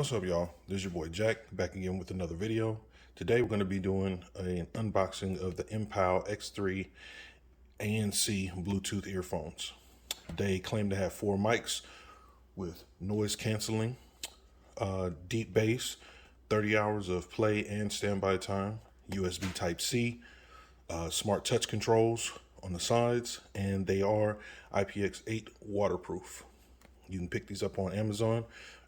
What's up, y'all? This is your boy Jack, back again with another video. Today we're going to be doing an unboxing of the MPOW X3 ANC Bluetooth earphones. They claim to have 4 mics with noise canceling, deep bass, 30 hours of play and standby time, USB Type-C, smart touch controls on the sides, and they are IPX8 waterproof. You can pick these up on Amazon.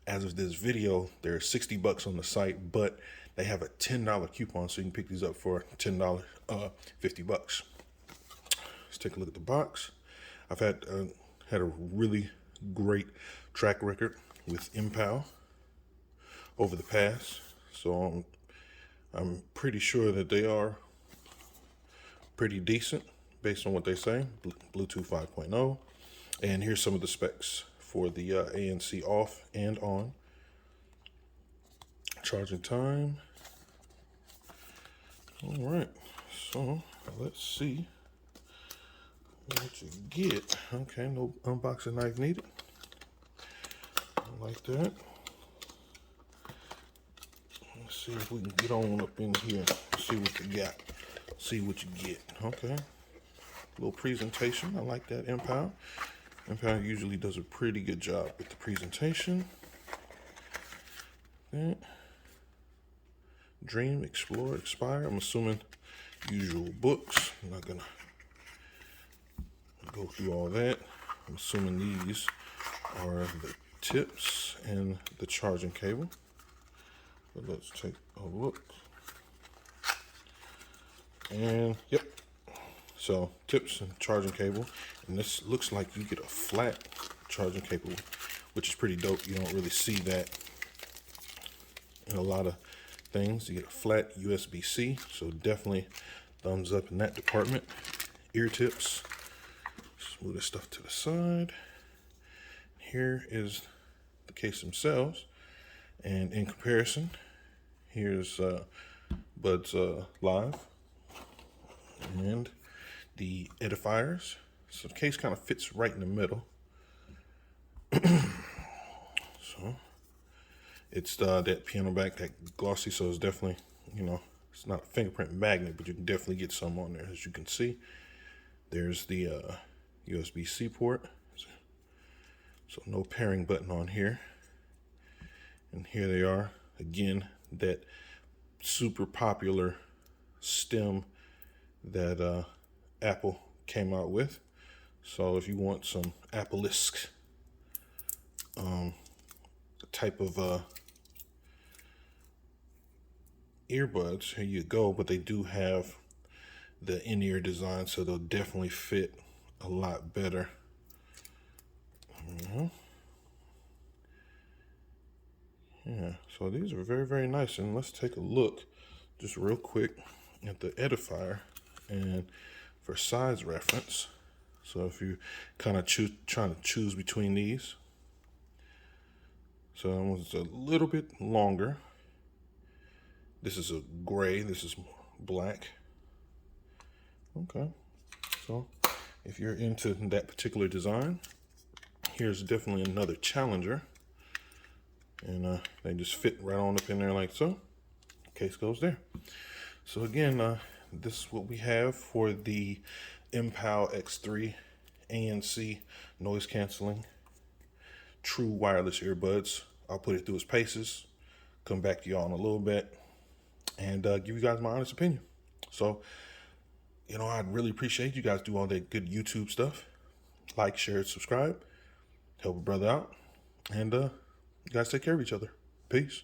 As of this video, they're 60 bucks on the site, but they have a $10 coupon, so you can pick these up for $10, 50 bucks. Let's take a look at the box. I've had a really great track record with MPOW over the past, so I'm pretty sure that they are pretty decent based on what they say. Bluetooth 5.0, and here's some of the specs for the ANC off and on. Charging time. All right, so let's see what you get. Okay, no unboxing knife needed. Like that. Let's see if we can get on up in here and see what you got. See what you get. Okay, little presentation. I like that. MPOW usually does a pretty good job with the presentation. Dream, Explore, Expire. I'm assuming usual books. I'm not gonna go through all that. I'm assuming these are the tips and the charging cable. But let's take a look. And yep. So tips and charging cable, and this looks like you get a flat charging cable, which is pretty dope. You don't really see that in a lot of things. You get a flat USB-C, so definitely thumbs up in that department. Ear tips, just move this stuff to the side. Here is the case themselves, and in comparison, here's Buds Live and the edifiers. So the case kind of fits right in the middle. So it's that piano back, that glossy, so it's definitely, it's not a fingerprint magnet, but you can definitely get some on there. As you can see, there's the USB-C port, so no pairing button on here. And here they are again, that super popular stem that Apple came out with. So if you want some Apple-esque type of earbuds, here you go. But they do have the in-ear design, so they'll definitely fit a lot better. Yeah, so these are very, very nice. And let's take a look just real quick at the edifier, and for size reference, so if you kind of trying to choose between these, so that one's a little bit longer. This is a gray, this is black. Okay, so if you're into that particular design, here's definitely another Challenger, and they just fit right on up in there like so. Case goes there. So again, this is what we have for the MPOW X3 ANC noise canceling true wireless earbuds. I'll put it through its paces, come back to y'all in a little bit, and give you guys my honest opinion. So, I'd really appreciate you guys do all that good YouTube stuff. Like, share, subscribe, help a brother out, and you guys take care of each other. Peace.